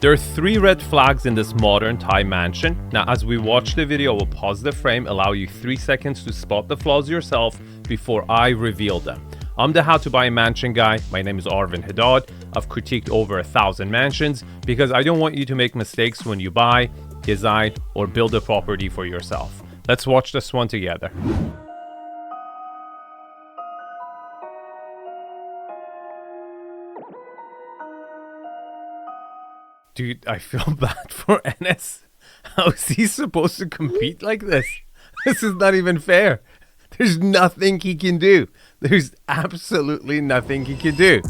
There are 3 red flags in this modern Thai mansion. Now, as we watch the video, we'll pause the frame, allow you 3 seconds to spot the flaws yourself before I reveal them. I'm the How to Buy a Mansion guy. My name is Arvin Haddad. I've critiqued over 1,000 mansions because I don't want you to make mistakes when you buy, design, or build a property for yourself. Let's watch this one together. Dude, I feel bad for Enes. How is he supposed to compete like this? This is not even fair. There's nothing he can do. There's absolutely nothing he can do.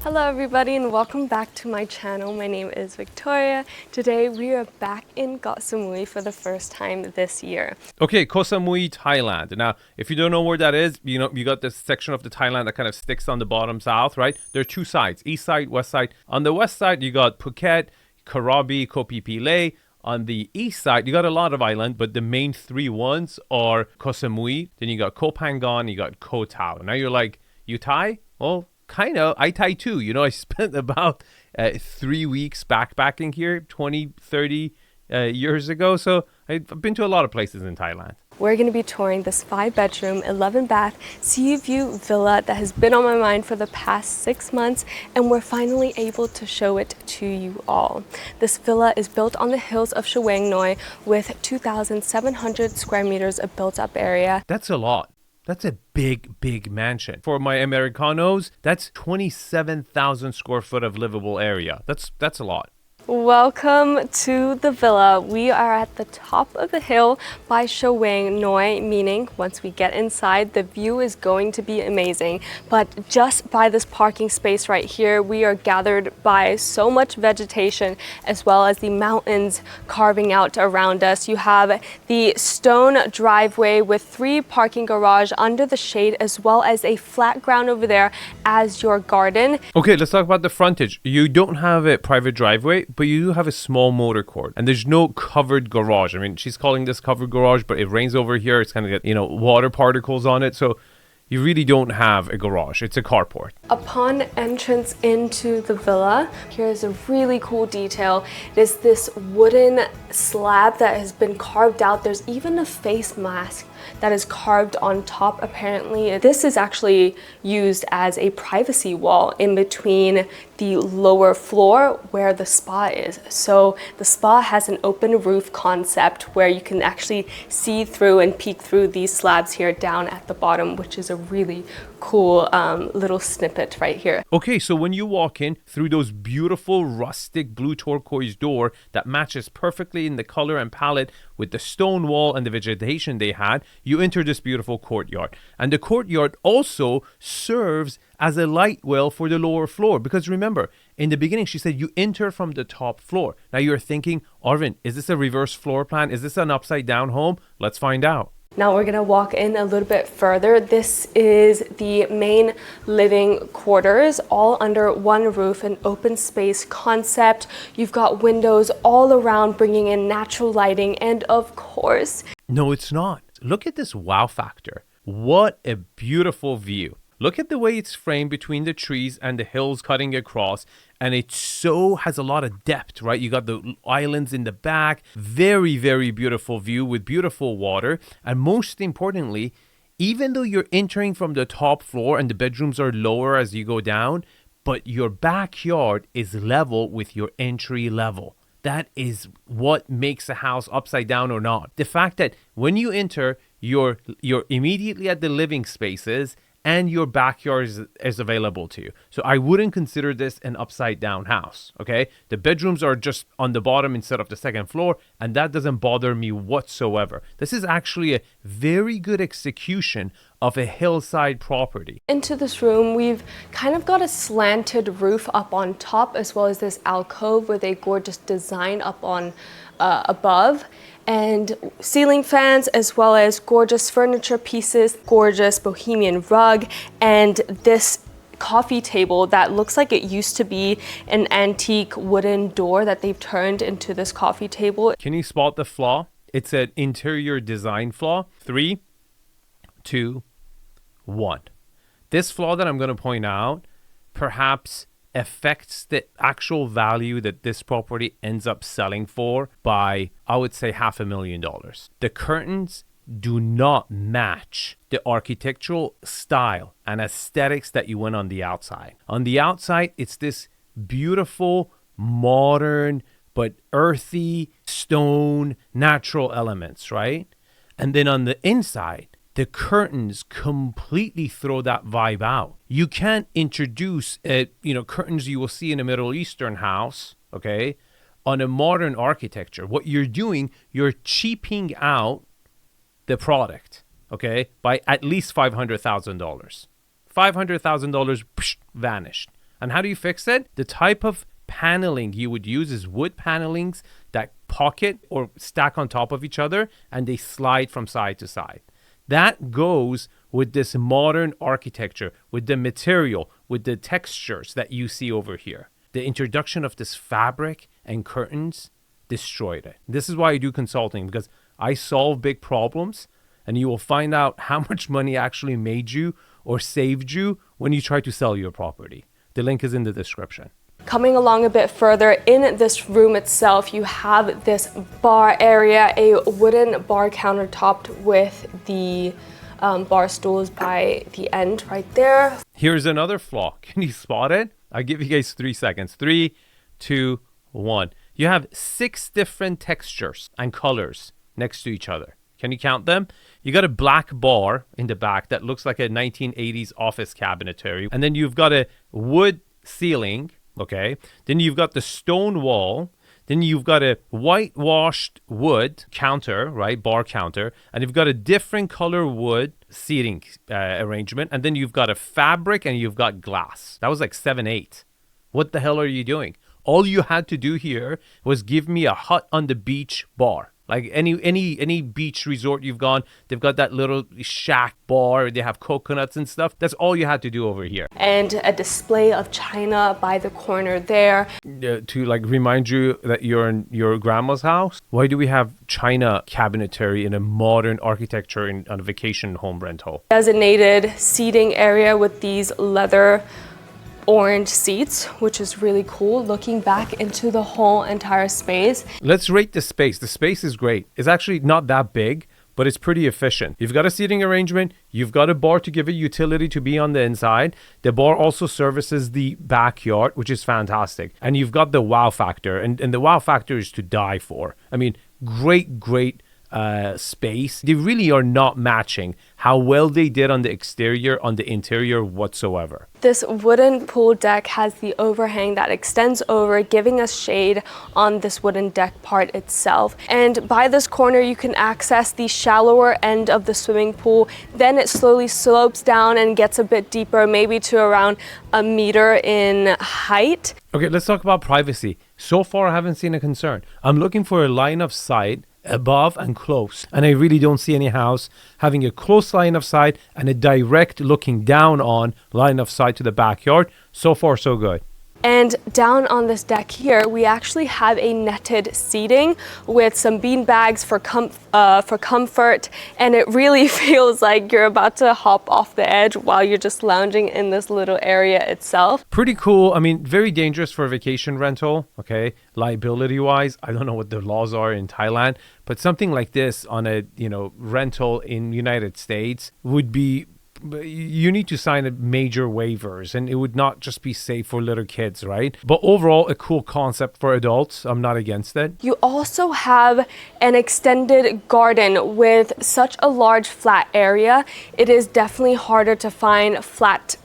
Hello everybody and welcome back to my channel. My name is Victoria. Today we are back in 𝗕𝗏 𝗔𝗍 for the first time this year. Okay, Koh Samui, Thailand. Now, if you don't know where that is, you got this section of the Thailand that kind of sticks on the bottom south, right? There are 2 sides, east side, west side. On the west side, you got Phuket, Krabi, 𝗕𝗏𝗏𝗏𝗏. On the east side, you got a lot of islands, but the main 3 ones are Koh Samui, then you got Koh Phangan, you got Koh Tao. Now you're like, you Thai? Well, kind of. I Thai too. I spent about 3 weeks backpacking here 20, 30 years ago. So I've been to a lot of places in Thailand. We're going to be touring this 5-bedroom, 11-bath sea view villa that has been on my mind for the past 6 months, and we're finally able to show it to you all. This villa is built on the hills of Shawang Noi with 2,700 square meters of built-up area. That's a lot. That's a big mansion. For my Americanos, that's 27,000 square foot of livable area. That's a lot. Welcome to the villa. We are at the top of the hill by Shawang Noi, meaning once we get inside, the view is going to be amazing. But just by this parking space right here, we are gathered by so much vegetation as well as the mountains carving out around us. You have the stone driveway with 3 parking garage under the shade as well as a flat ground over there as your garden. Okay, let's talk about the frontage. You don't have a private driveway, but you do have a small motor court, and there's no covered garage. I mean, she's calling this covered garage, but it rains over here. It's kind of got, water particles on it. So you really don't have a garage. It's a carport. Upon entrance into the villa, here's a really cool detail. It is this wooden slab that has been carved out. There's even a face mask that is carved on top. Apparently, this is actually used as a privacy wall in between the lower floor where the spa is. So the spa has an open roof concept where you can actually see through and peek through these slabs here down at the bottom, which is a really cool little snippet right here. Okay, so when you walk in through those beautiful rustic blue turquoise door that matches perfectly in the color and palette with the stone wall and the vegetation they had, you enter this beautiful courtyard. And the courtyard also serves as a light well for the lower floor, because remember, in the beginning she said you enter from the top floor. Now you're thinking, Arvin, is this a reverse floor plan? Is this an upside down home? Let's find out. Now we're gonna walk in a little bit further. This is the main living quarters, all under one roof, an open space concept. You've got windows all around, bringing in natural lighting, and of course... No, it's not. Look at this wow factor. What a beautiful view. Look at the way it's framed between the trees and the hills cutting across, and it so has a lot of depth, right? You got the islands in the back, very, very beautiful view with beautiful water. And most importantly, even though you're entering from the top floor and the bedrooms are lower as you go down, but your backyard is level with your entry level. That is what makes a house upside down or not. The fact that when you enter, you're immediately at the living spaces, and your backyard is available to you. So I wouldn't consider this an upside down house, okay? The bedrooms are just on the bottom instead of the second floor, and that doesn't bother me whatsoever. This is actually a very good execution of a hillside property. Into this room, we've kind of got a slanted roof up on top, as well as this alcove with a gorgeous design up on above, and ceiling fans, as well as gorgeous furniture pieces, gorgeous bohemian rug, and this coffee table that looks like it used to be an antique wooden door that they've turned into this coffee table. Can you spot the flaw? It's an interior design flaw. 3, 2, 1. This flaw that I'm going to point out perhaps affects the actual value that this property ends up selling for by, I would say, $500,000. The curtains do not match the architectural style and aesthetics that you went on the outside. On the outside, it's this beautiful, modern, but earthy, stone, natural elements, right? And then on the inside, the curtains completely throw that vibe out. You can't introduce curtains you will see in a Middle Eastern house, okay, on a modern architecture. What you're doing, you're cheaping out the product, okay, by at least $500,000. $500,000 vanished. And how do you fix it? The type of paneling you would use is wood panelings that pocket or stack on top of each other, and they slide from side to side. That goes with this modern architecture, with the material, with the textures that you see over here. The introduction of this fabric and curtains destroyed it. This is why I do consulting, because I solve big problems, and you will find out how much money actually made you or saved you when you try to sell your property. The link is in the description. Coming along a bit further, in this room itself, you have this bar area, a wooden bar countertopped with the bar stools by the end right there. Here's another flaw. Can you spot it? I'll give you guys 3 seconds. 3, 2, 1. You have 6 different textures and colors next to each other. Can you count them? You got a black bar in the back that looks like a 1980s office cabinetry. And then you've got a wood ceiling. Okay, then you've got the stone wall, then you've got a whitewashed wood counter, right, bar counter, and you've got a different color wood seating arrangement, and then you've got a fabric and you've got glass. That was like 7, 8. What the hell are you doing? All you had to do here was give me a hut on the beach bar. Like any beach resort you've gone, they've got that little shack bar. They have coconuts and stuff. That's all you had to do over here. And a display of china by the corner there. To like remind you that you're in your grandma's house. Why do we have china cabinetry in a modern architecture on a vacation home rental? Designated seating area with these leather orange seats, which is really cool. Looking back into the whole entire space. Let's rate the space. The space is great. It's actually not that big, but it's pretty efficient. You've got a seating arrangement. You've got a bar to give it utility to be on the inside. The bar also services the backyard, which is fantastic. And you've got the wow factor. And the wow factor is to die for. I mean, great space. They really are not matching how well they did on the exterior, on the interior whatsoever. This wooden pool deck has the overhang that extends over, giving us shade on this wooden deck part itself. And by this corner, you can access the shallower end of the swimming pool. Then it slowly slopes down and gets a bit deeper, maybe to around 1 meter in height. Okay, let's talk about privacy. So far, I haven't seen a concern. I'm looking for a line of sight above and close, and I really don't see any house having a close line of sight and a direct looking down on line of sight to the backyard. So far, so good. And down on this deck here, we actually have a netted seating with some bean bags for comfort, and it really feels like you're about to hop off the edge while you're just lounging in this little area itself. Pretty cool. I mean, very dangerous for a vacation rental, okay? Liability-wise, I don't know what the laws are in Thailand, but something like this on a, rental in United States would be you need to sign a major waivers, and it would not just be safe for little kids, right? But overall, a cool concept for adults. I'm not against it. You also have an extended garden with such a large flat area. It is definitely harder to find flat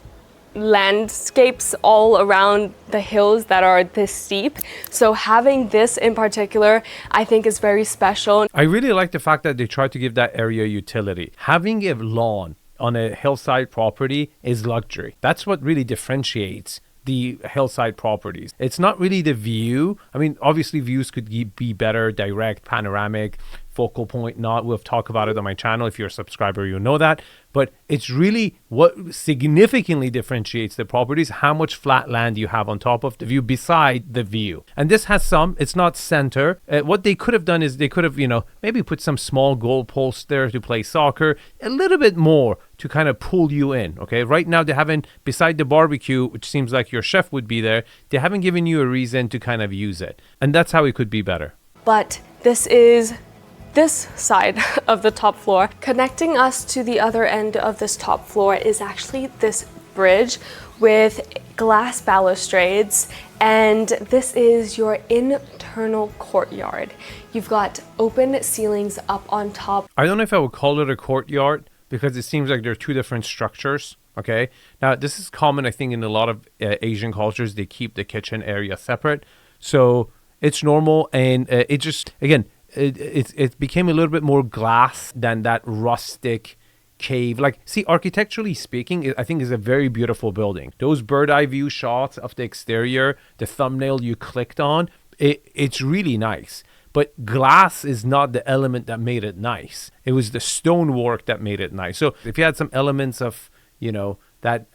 landscapes all around the hills that are this steep. So having this in particular, I think is very special. I really like the fact that they try to give that area utility. Having a lawn on a hillside property is luxury. That's what really differentiates the hillside properties. It's not really the view. I mean, obviously views could be better, direct, panoramic, focal point, not. We'll talk about it on my channel. If you're a subscriber, you'll know that. But it's really what significantly differentiates the properties, how much flat land you have on top of the view beside the view. And this has some, it's not center. What they could have done is they could have, maybe put some small goal posts there to play soccer, a little bit more to kind of pull you in, okay? Right now they haven't, beside the barbecue, which seems like your chef would be there, they haven't given you a reason to kind of use it. And that's how it could be better. But this is this side of the top floor. Connecting us to the other end of this top floor is actually this bridge with glass balustrades, and this is your internal courtyard. You've got open ceilings up on top. I don't know if I would call it a courtyard because it seems like there are two different structures. Okay, now this is common, I think, in a lot of Asian cultures. They keep the kitchen area separate, so it's normal, and it just, again, it became a little bit more glass than that rustic cave. Like, see, architecturally speaking, I think is a very beautiful building. Those bird eye view shots of the exterior, the thumbnail you clicked on, it's really nice. But glass is not the element that made it nice. It was the stonework that made it nice. So if you had some elements of, that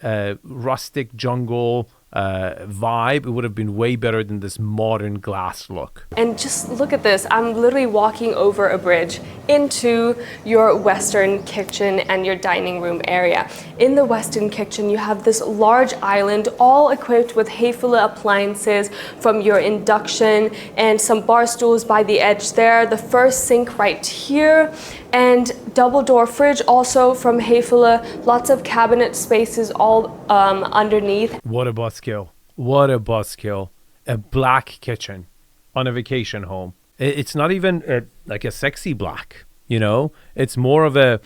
rustic jungle vibe, it would have been way better than this modern glass look. And just look at this. I'm literally walking over a bridge into your Western kitchen and your dining room area. In the Western kitchen, you have this large island, all equipped with 𝗕𝗏𝗃 appliances, from your induction and some bar stools by the edge there. The first sink right here, and double door fridge also from 𝗕𝗏𝗃. Lots of cabinet spaces all underneath. What a buzzkill. What a buzzkill. A black kitchen on a vacation home. It's not even like a sexy black, It's more of a,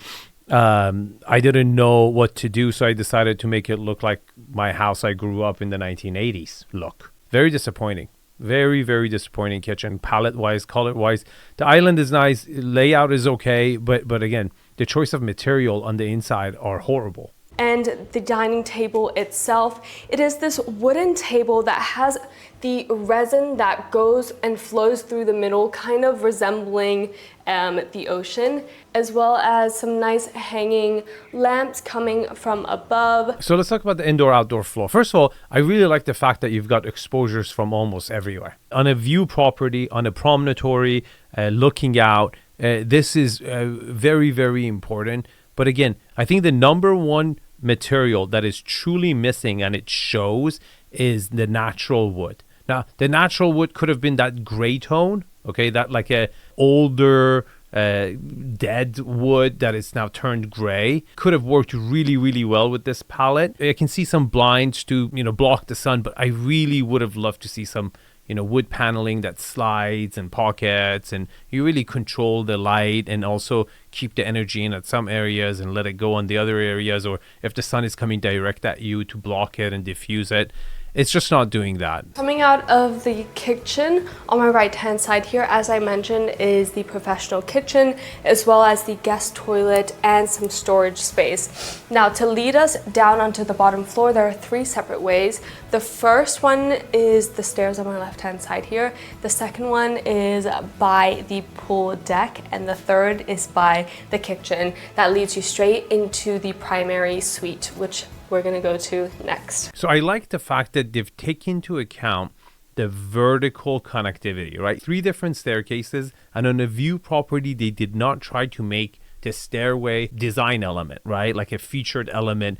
I didn't know what to do, so I decided to make it look like my house I grew up in the 1980s look. Very disappointing. Very, very disappointing kitchen, palette-wise, color-wise. The island is nice, layout is okay, but again, the choice of material on the inside are horrible. And the dining table itself, it is this wooden table that has the resin that goes and flows through the middle, kind of resembling the ocean, as well as some nice hanging lamps coming from above. So let's talk about the indoor-outdoor floor. First of all, I really like the fact that you've got exposures from almost everywhere. On a view property, on a promontory, looking out, this is very, very important. But again, I think the number one material that is truly missing, and it shows, is the natural wood. Now, the natural wood could have been that gray tone, okay, that like a older dead wood that is now turned gray. Could have worked really, really well with this palette. I can see some blinds to, block the sun, but I really would have loved to see some wood paneling that slides and pockets, and you really control the light and also keep the energy in at some areas and let it go on the other areas, or if the sun is coming direct at you, to block it and diffuse it. It's just not doing that. Coming out of the kitchen, on my right hand side here, as I mentioned, is the professional kitchen, as well as the guest toilet and some storage space. Now, to lead us down onto the bottom floor, there are three separate ways. The first one is the stairs on my left hand side here. The second one is by the pool deck, and the third is by the kitchen. That leads you straight into the primary suite, which we're going to go to next. So I like the fact that they've taken into account the vertical connectivity, right? 3 different staircases, and on a view property, they did not try to make the stairway design element, right? Like a featured element,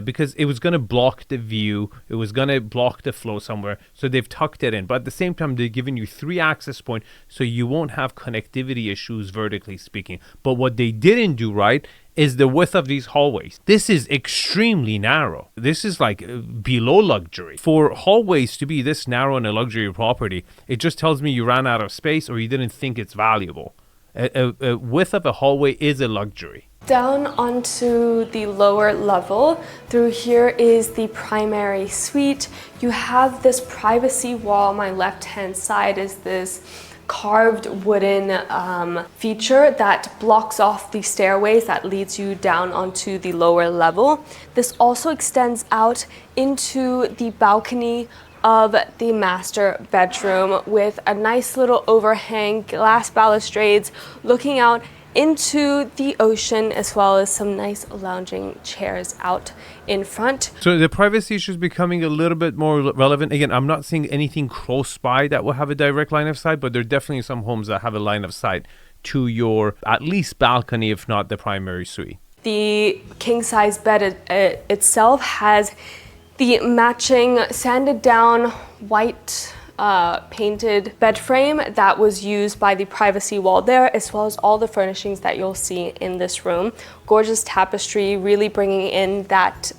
because it was going to block the view, it was going to block the flow somewhere. So they've tucked it in, but at the same time, they're giving you 3 access points, so you won't have connectivity issues vertically speaking. But what they didn't do right is the width of these hallways. This is extremely narrow. This is like below luxury. For hallways to be this narrow in a luxury property, it just tells me you ran out of space or you didn't think it's valuable. A width of a hallway is a luxury. Down onto the lower level, through here is the primary suite. You have this privacy wall. On my left-hand side is this carved wooden feature that blocks off the stairways that leads you down onto the lower level. This also extends out into the balcony of the master bedroom with a nice little overhang, glass balustrades looking out into the ocean, as well as some nice lounging chairs out in front. So the privacy issue is becoming a little bit more relevant. Again, I'm not seeing anything close by that will have a direct line of sight, but there are definitely some homes that have a line of sight to your at least balcony, if not the primary suite. The king size bed itself has the matching sanded down white painted bed frame that was used by the privacy wall there, as well as all the furnishings that you'll see in this room. Gorgeous tapestry, really bringing in that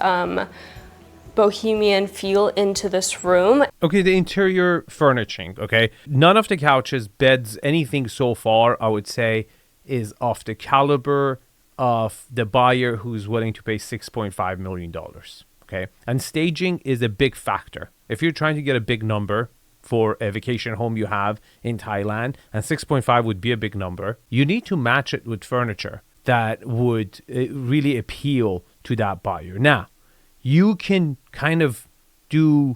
bohemian feel into this room. Okay, the interior furnishing, okay? None of the couches, beds, anything so far, I would say, is of the caliber of the buyer who's willing to pay $6.5 million, okay? And staging is a big factor. If you're trying to get a big number for a vacation home you have in Thailand, and 6.5 would be a big number, you need to match it with furniture that would really appeal to that buyer. Now, you can kind of do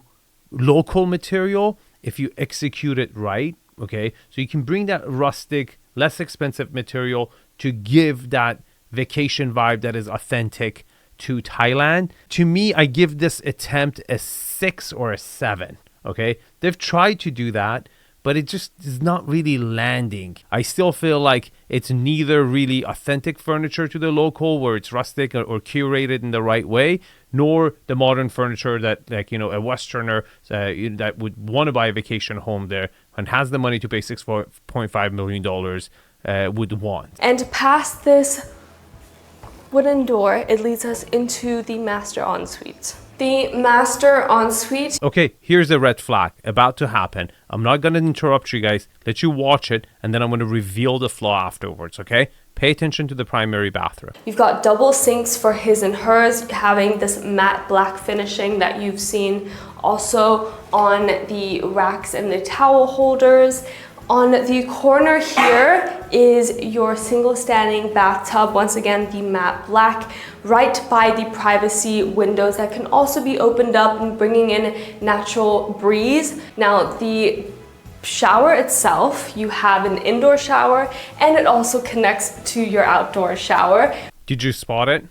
local material if you execute it right, okay? So you can bring that rustic, less expensive material to give that vacation vibe that is authentic to Thailand. To me, I give this attempt a 6 or a 7. Okay, they've tried to do that, but it just is not really landing. I still feel like it's neither really authentic furniture to the local, where it's rustic or curated in the right way, nor the modern furniture that, like, you know, a Westerner that would want to buy a vacation home there and has the money to pay $6.5 million would want. And past this wooden door, it leads us into the master ensuite. The master ensuite. Okay, here's a red flag about to happen. I'm not going to interrupt you guys. Let you watch it, and then I'm going to reveal the flaw afterwards, okay? Pay attention to the primary bathroom. You've got double sinks for his and hers, having this matte black finishing that you've seen also on the racks and the towel holders. On the corner here is your single standing bathtub, once again the matte black, right by the privacy windows that can also be opened up and bringing in natural breeze. Now the shower itself, you have an indoor shower and it also connects to your outdoor shower. Did you spot it?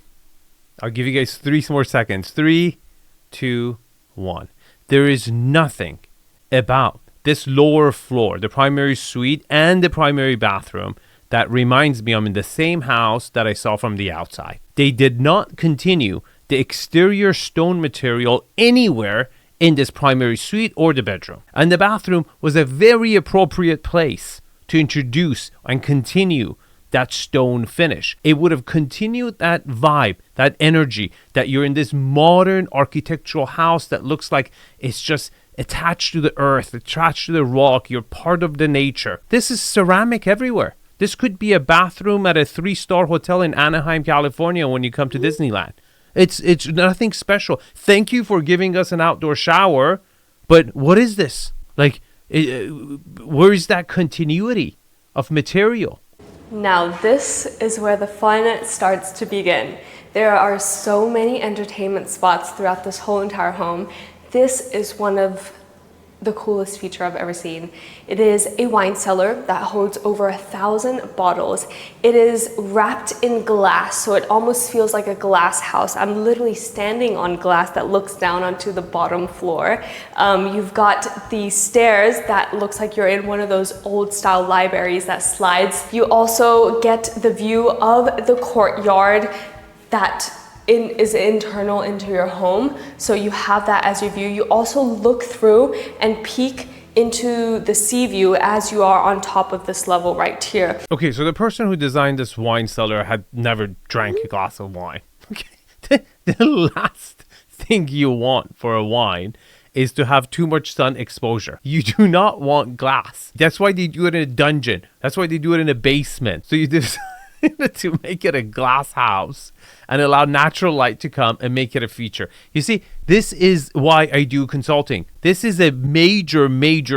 I'll give you guys 3 more seconds. 3, 2, 1. There is nothing about this lower floor, the primary suite and the primary bathroom, that reminds me I'm in the same house that I saw from the outside. They did not continue the exterior stone material anywhere in this primary suite or the bedroom. And the bathroom was a very appropriate place to introduce and continue that stone finish. It would have continued that vibe, that energy, that you're in this modern architectural house that looks like it's just attached to the earth, attached to the rock. You're part of the nature. This is ceramic everywhere. This could be a bathroom at a 3-star hotel in Anaheim, California when you come to Disneyland. It's nothing special. Thank you for giving us an outdoor shower, but what is this? Like, where is that continuity of material? Now this is where the fun starts to begin. There are so many entertainment spots throughout this whole entire home. This is one of the coolest feature I've ever seen. It is a wine cellar that holds over 1,000 bottles. It is wrapped in glass, so it almost feels like a glass house. I'm literally standing on glass that looks down onto the bottom floor. You've got the stairs that looks like you're in one of those old style libraries that slides. You also get the view of the courtyard that is internal into your home, so you have that as your view. You also look through and peek into the sea view as you are on top of this level right here. Okay, so the person who designed this wine cellar had never drank a glass of wine. Okay, the last thing you want for a wine is to have too much sun exposure. You do not want glass. That's why they do it in a dungeon. That's why they do it in a basement. So you just to make it a glass house and allow natural light to come and make it a feature. You see, this is why I do consulting. This is a major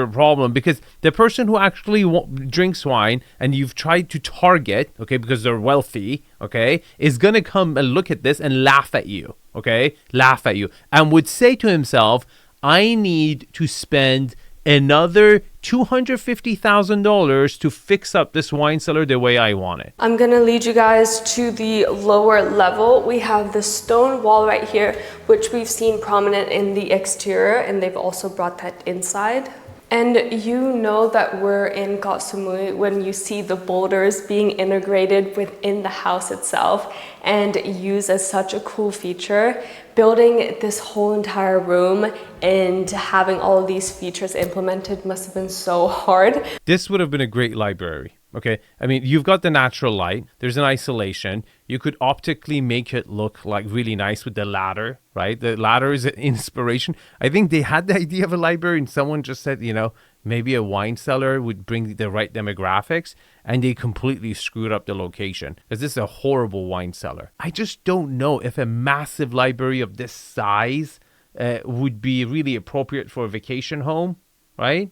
problem, because the person who actually drinks wine and you've tried to target, okay, because they're wealthy, okay, is going to come and look at this and laugh at you, okay, laugh at you, and would say to himself, I need to spend another $250,000 to fix up this wine cellar the way I want it. I'm gonna lead you guys to the lower level. We have the stone wall right here, which we've seen prominent in the exterior, and they've also brought that inside. And you know that we're in Koh Samui when you see the boulders being integrated within the house itself and used as such a cool feature. Building this whole entire room and having all of these features implemented must have been so hard. This would have been a great library. Okay, I mean, you've got the natural light, there's an isolation, you could optically make it look like really nice with the ladder, right? The ladder is an inspiration. I think they had the idea of a library and someone just said, you know, maybe a wine cellar would bring the right demographics, and they completely screwed up the location because this is a horrible wine cellar. I just don't know if a massive library of this size would be really appropriate for a vacation home, right?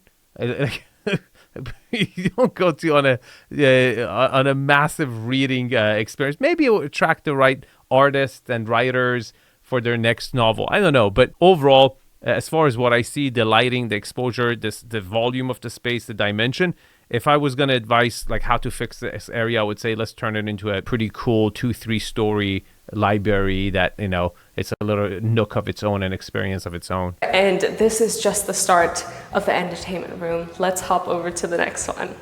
You don't go to on a massive reading experience. Maybe it will attract the right artists and writers for their next novel. I don't know, but overall, as far as what I see, the lighting, the exposure, the volume of the space, the dimension. If I was going to advise like how to fix this area, I would say let's turn it into a pretty cool 2-3 story library that, you know, it's a little nook of its own, an experience of its own. And this is just the start of the entertainment room. Let's hop over to the next one.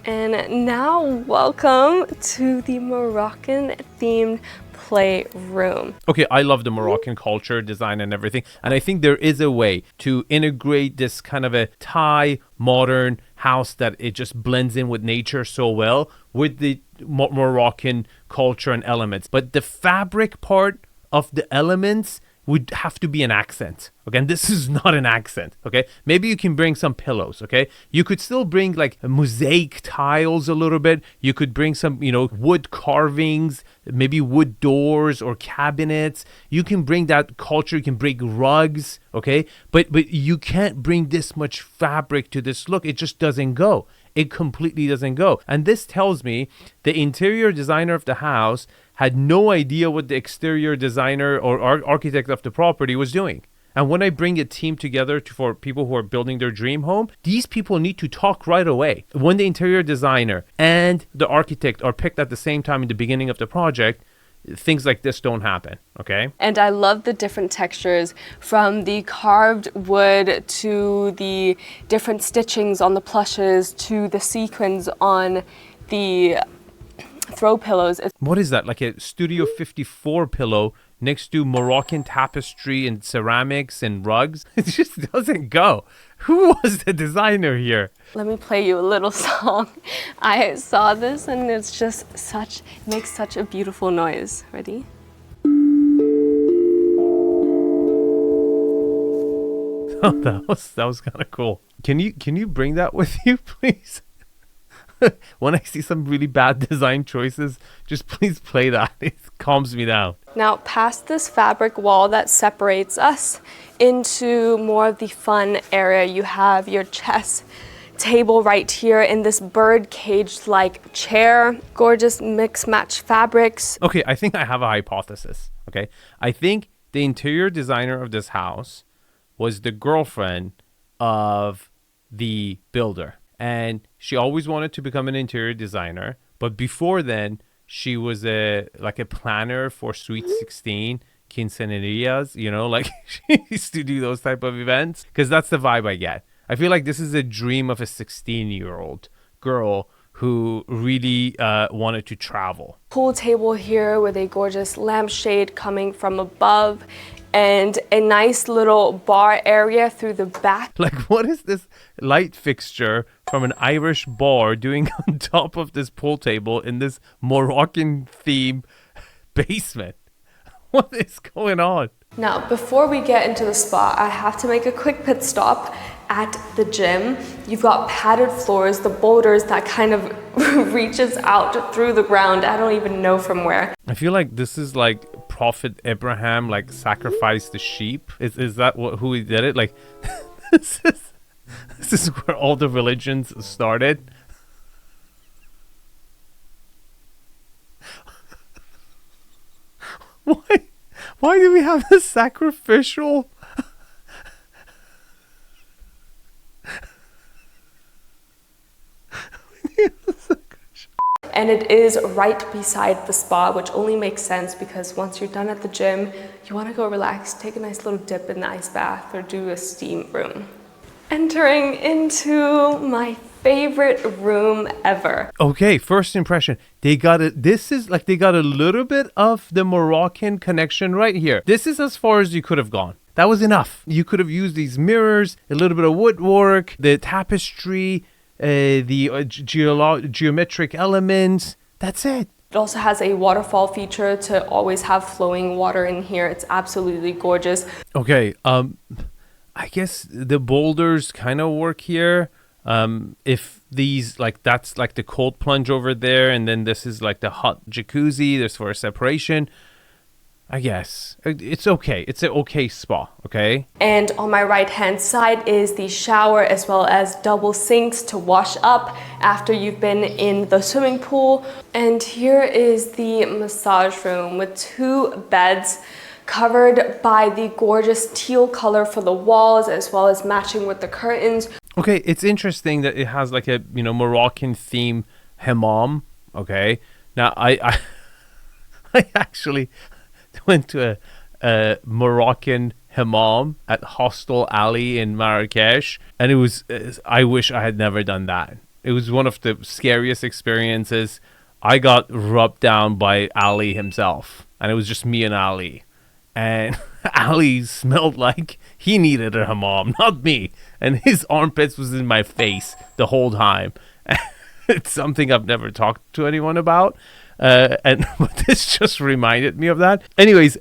And now welcome to the Moroccan themed playroom. Okay, I love the Moroccan culture, design and everything. And I think there is a way to integrate this kind of a Thai modern house that it just blends in with nature so well with the Moroccan culture and elements. But the fabric part of the elements would have to be an accent. Okay, and this is not an accent. Okay, maybe you can bring some pillows. Okay, you could still bring like mosaic tiles a little bit. You could bring some, you know, wood carvings, maybe wood doors or cabinets. You can bring that culture. You can bring rugs. Okay, but you can't bring this much fabric to this look. It just doesn't go. It completely doesn't go. And this tells me the interior designer of the house had no idea what the exterior designer or architect of the property was doing. And when I bring a team together for people who are building their dream home, these people need to talk right away. When the interior designer and the architect are picked at the same time in the beginning of the project, things like this don't happen, okay? And I love the different textures, from the carved wood to the different stitchings on the plushes to the sequins on the throw pillows. What is that? Like a Studio 54 pillow next to Moroccan tapestry and ceramics and rugs? It just doesn't go. Who was the designer here? Let me play you a little song. I saw this and it's just it makes such a beautiful noise. Ready? Oh, that was kind of cool. Can you bring that with you, please? When I see some really bad design choices, just please play that. It calms me down. Now, past this fabric wall that separates us into more of the fun area, you have your chess table right here in this bird cage-like chair. Gorgeous mix-match fabrics. Okay, I think I have a hypothesis. Okay, I think the interior designer of this house was the girlfriend of the builder. And she always wanted to become an interior designer. But before then, she was a planner for Sweet 16, quinceañeras, you know, like she used to do those type of events. Because that's the vibe I get. I feel like this is a dream of a 16-year-old girl who really wanted to travel. Pool table here with a gorgeous lampshade coming from above. and a nice little bar area through the back. Like, what is this light fixture from an Irish bar doing on top of this pool table in this Moroccan theme basement? What is going on? Now, before we get into the spa, I have to make a quick pit stop at the gym. You've got padded floors, the boulders that kind of reaches out through the ground. I don't even know from where. I feel like this is like Prophet Abraham, like sacrificed the sheep. Is that who he did it? Like, this is where all the religions started. Why do we have this sacrificial? And it is right beside the spa, which only makes sense because once you're done at the gym, you want to go relax, take a nice little dip in the ice bath or do a steam room. Entering into my favorite room ever. Okay, first impression. They got it. This is like they got a little bit of the Moroccan connection right here. This is as far as you could have gone. That was enough. You could have used these mirrors, a little bit of woodwork, the tapestry, the geometric elements. That's it. It also has a waterfall feature to always have flowing water in here. It's absolutely gorgeous. Okay, I guess the boulders kind of work here. If these, like, that's like the cold plunge over there, and then this is like the hot jacuzzi, there's for a separation. I guess it's okay. It's an okay spa, okay? And on my right hand side is the shower as well as double sinks to wash up after you've been in the swimming pool. And here is the massage room with 2 beds covered by the gorgeous teal color for the walls as well as matching with the curtains. Okay, it's interesting that it has like a, Moroccan theme hammam, okay? Now, I actually went to a Moroccan hammam at Hostel Ali in Marrakesh, and it was, I wish I had never done that. It was one of the scariest experiences. I got rubbed down by Ali himself, and it was just me and Ali. And Ali smelled like he needed a hammam, not me. And his armpits was in my face the whole time. It's something I've never talked to anyone about. But this just reminded me of that. Anyways,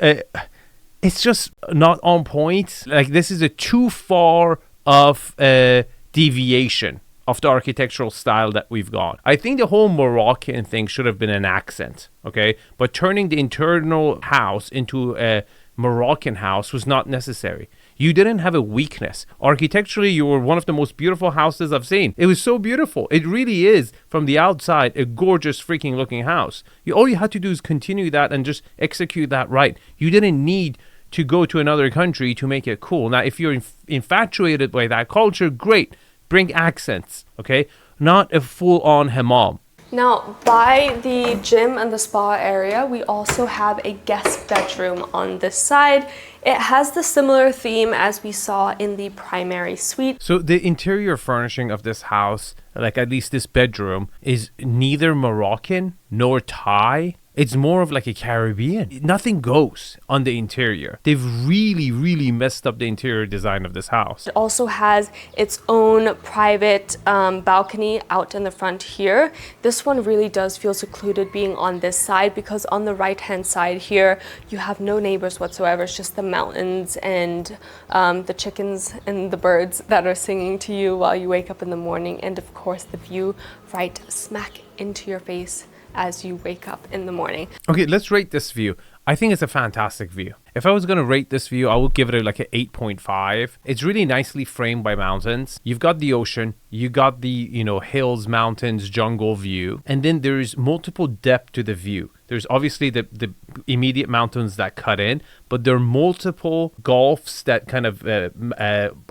it's just not on point. Like, this is a too far of a deviation of the architectural style that we've got. I think the whole Moroccan thing should have been an accent, okay? But turning the internal house into a Moroccan house was not necessary. You didn't have a weakness. Architecturally, you were one of the most beautiful houses I've seen. It was so beautiful. It really is, from the outside, a gorgeous freaking looking house. All you had to do is continue that and just execute that right. You didn't need to go to another country to make it cool. Now, if you're infatuated by that culture, great. Bring accents, okay? Not a full-on hammam. Now, by the gym and the spa area, we also have a guest bedroom on this side. It has the similar theme as we saw in the primary suite. So the interior furnishing of this house, like at least this bedroom, is neither Moroccan nor Thai. It's more of like a Caribbean. Nothing goes on the interior. They've really, really messed up the interior design of this house. It also has its own private balcony out in the front here. This one really does feel secluded being on this side because on the right-hand side here, you have no neighbors whatsoever. It's just the mountains and the chickens and the birds that are singing to you while you wake up in the morning. And of course, the view right smack into your face as you wake up in the morning. Okay, let's rate this view. I think it's a fantastic view. If I was going to rate this view, I would give it like an 8.5. It's really nicely framed by mountains. You've got the ocean, you got the, hills, mountains, jungle view, and then there's multiple depth to the view. There's obviously the immediate mountains that cut in, but there are multiple gulfs that kind of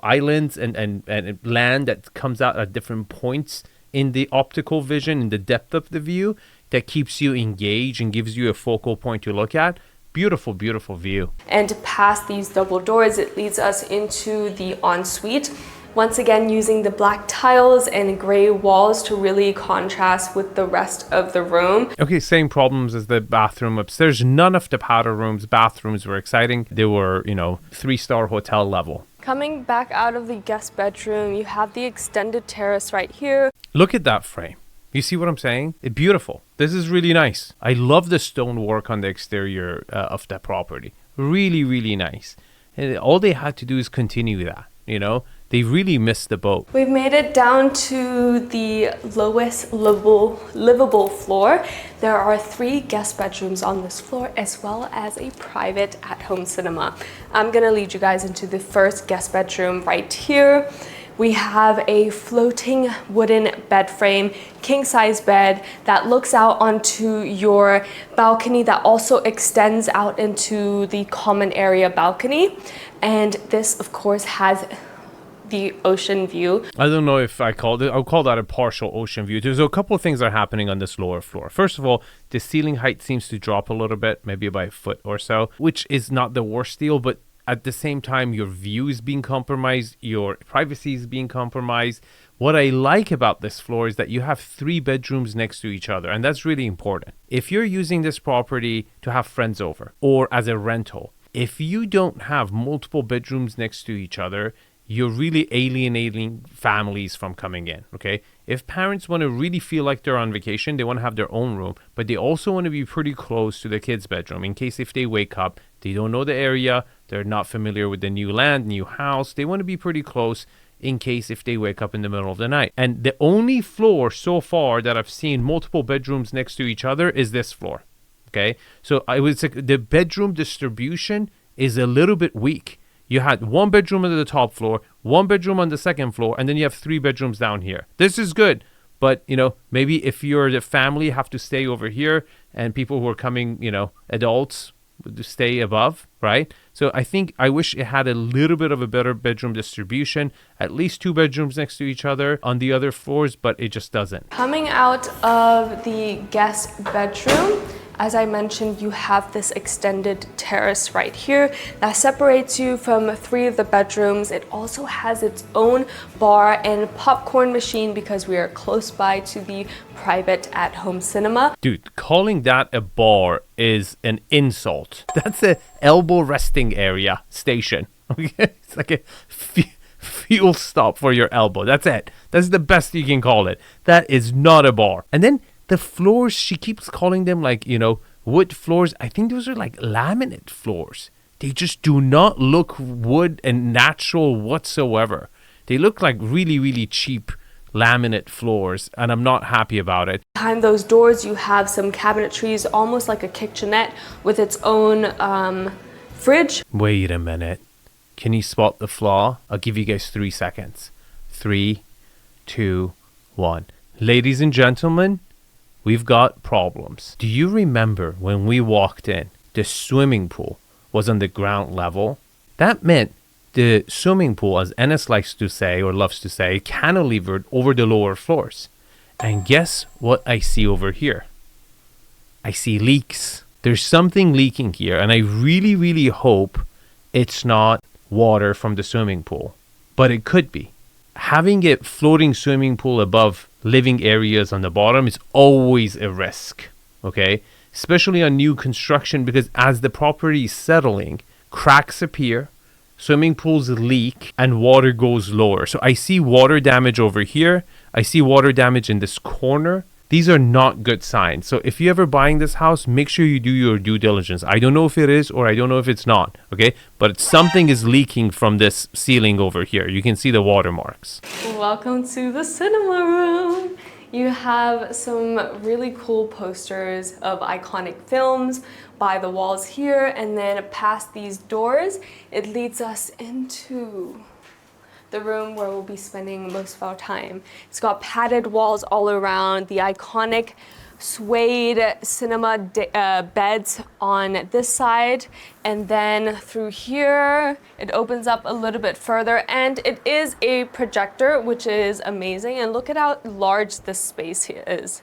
islands and land that comes out at different points in the optical vision, in the depth of the view, that keeps you engaged and gives you a focal point to look at. Beautiful, beautiful view. And past these double doors, it leads us into the ensuite. Once again, using the black tiles and gray walls to really contrast with the rest of the room. Okay, same problems as the bathroom upstairs. None of the powder rooms, bathrooms were exciting. They were, 3-star hotel level. Coming back out of the guest bedroom, you have the extended terrace right here. Look at that frame. You see what I'm saying? It's beautiful. This is really nice. I love the stonework on the exterior of the property. Really, really nice. And all they had to do is continue that, They really missed the boat. We've made it down to the lowest livable floor. There are 3 guest bedrooms on this floor, as well as a private at-home cinema. I'm gonna lead you guys into the first guest bedroom right here. We have a floating wooden bed frame, king size bed that looks out onto your balcony that also extends out into the common area balcony. And this, of course, has the ocean view. I don't know if I'll call that a partial ocean view. There's a couple of things that are happening on this lower floor. First of all, the ceiling height seems to drop a little bit, maybe by a foot or so, which is not the worst deal, but at the same time, your view is being compromised, your privacy is being compromised. What I like about this floor is that you have 3 bedrooms next to each other, and that's really important. If you're using this property to have friends over or as a rental, if you don't have multiple bedrooms next to each other, you're really alienating families from coming in, okay? If parents want to really feel like they're on vacation, they want to have their own room, but they also want to be pretty close to the kids' bedroom in case if they wake up, they don't know the area, they're not familiar with the new land, new house, they want to be pretty close in case if they wake up in the middle of the night. And the only floor so far that I've seen multiple bedrooms next to each other is this floor, okay? So I would say the bedroom distribution is a little bit weak. You had 1 bedroom on the top floor, 1 bedroom on the second floor, and then you have 3 bedrooms down here. This is good, but maybe if you're the family, have to stay over here, and people who are coming, adults, would stay above, right? So I wish it had a little bit of a better bedroom distribution, at least 2 bedrooms next to each other on the other floors, but it just doesn't. Coming out of the guest bedroom, as I mentioned, you have this extended terrace right here that separates you from 3 of the bedrooms. It also has its own bar and popcorn machine because we are close by to the private at-home cinema. Dude, calling that a bar is an insult. That's a elbow resting area station. Okay, it's like a fuel stop for your elbow. That's it. That's the best you can call it. That is not a bar. And then the floors, she keeps calling them wood floors. I think those are like laminate floors. They just do not look wood and natural whatsoever. They look like really, really cheap laminate floors, and I'm not happy about it. Behind those doors, you have some cabinetries, almost like a kitchenette with its own fridge. Wait a minute. Can you spot the flaw? I'll give you guys 3 seconds. 3, 2, 1. Ladies and gentlemen, we've got problems. Do you remember when we walked in, the swimming pool was on the ground level? That meant the swimming pool, as Enes likes to say or loves to say, cantilevered over the lower floors. And guess what I see over here? I see leaks. There's something leaking here, and I really, really hope it's not water from the swimming pool, but it could be. Having a floating swimming pool above living areas on the bottom is always a risk, okay? Especially on new construction, because as the property is settling, cracks appear, swimming pools leak, and water goes lower. So I see water damage over here. I see water damage in this corner. These are not good signs. So if you're ever buying this house, make sure you do your due diligence. I don't know if it is or I don't know if it's not, okay? But something is leaking from this ceiling over here. You can see the watermarks. Welcome to the cinema room. You have some really cool posters of iconic films by the walls here, and then past these doors, it leads us into the room where we'll be spending most of our time. It's got padded walls all around, the iconic suede cinema beds on this side, and then through here it opens up a little bit further, and it is a projector, which is amazing. And look at how large this space here is.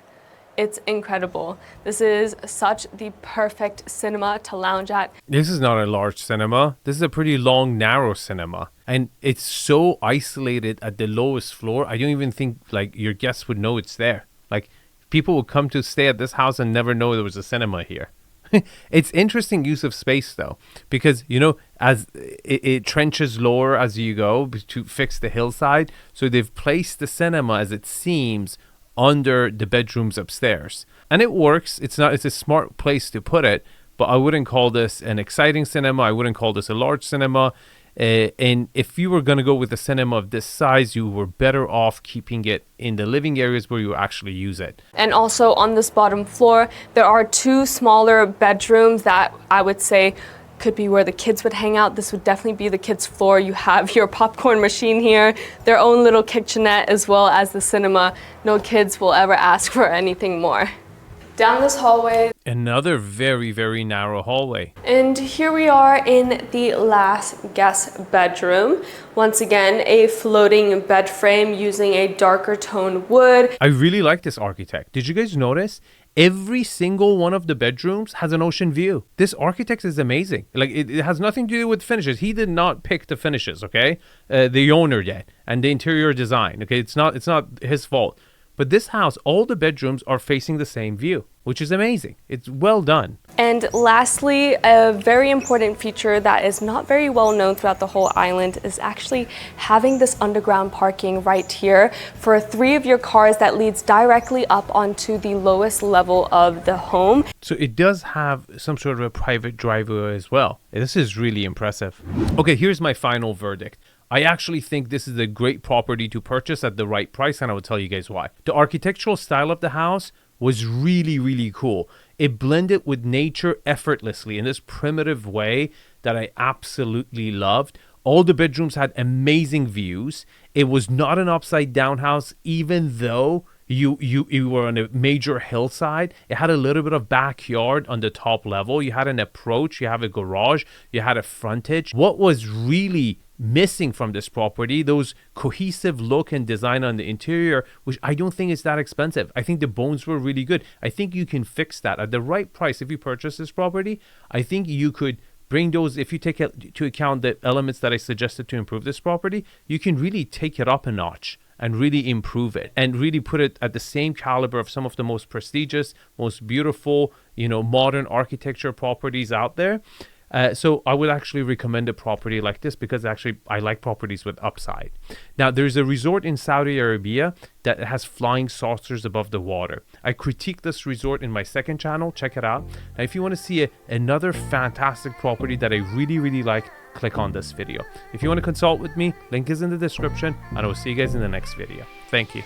It's incredible. This is such the perfect cinema to lounge at. This is not a large cinema. This is a pretty long, narrow cinema. And it's so isolated at the lowest floor. I don't even think like your guests would know it's there. Like people would come to stay at this house and never know there was a cinema here. It's interesting use of space though, because you know, as it trenches lower as you go to fix the hillside, so they've placed the cinema, as it seems, under the bedrooms upstairs, and it works. It's a smart place to put it, but I wouldn't call this an exciting cinema. I wouldn't call this a large cinema. And if you were going to go with a cinema of this size, you were better off keeping it in the living areas where you actually use it. And also on this bottom floor, there are 2 smaller bedrooms that I would say could be where the kids would hang out. This would definitely be the kids' floor. You have your popcorn machine here, their own little kitchenette, as well as the cinema. No kids will ever ask for anything more. Down this hallway, Another very, very narrow hallway. and here we are in the last guest bedroom. Once again, a floating bed frame using a darker toned wood. I really like this architect. Did you guys notice? Every single one of the bedrooms has an ocean view. This architect is amazing. Like it has nothing to do with finishes. He did not pick the finishes, okay? The owner did, and the interior design. Okay, it's not his fault. But this house, all the bedrooms are facing the same view, which is amazing. It's well done. And lastly, a very important feature that is not very well known throughout the whole island is actually having this underground parking right here for 3 of your cars that leads directly up onto the lowest level of the home. So it does have some sort of a private driveway as well. This is really impressive. Okay, here's my final verdict. I actually think this is a great property to purchase at the right price, and I will tell you guys why. The architectural style of the house was really, really cool. It blended with nature effortlessly in this primitive way that I absolutely loved. All the bedrooms had amazing views. It was not an upside down house, even though you were on a major hillside. It had a little bit of backyard on the top level. You had an approach, you have a garage, you had a frontage. What was really missing from this property, those cohesive look and design on the interior, which I don't think is that expensive. I think the bones were really good. I think you can fix that at the right price. If you purchase this property, I think you could bring those, if you take into account the elements that I suggested to improve this property, you can really take it up a notch and really improve it and really put it at the same caliber of some of the most prestigious, most beautiful, modern architecture properties out there. So I would actually recommend a property like this because actually I like properties with upside. Now there's a resort in Saudi Arabia that has flying saucers above the water. I critique this resort in my second channel. Check it out. Now if you want to see another fantastic property that I really, really like, click on this video. If you want to consult with me, link is in the description, and I will see you guys in the next video. Thank you.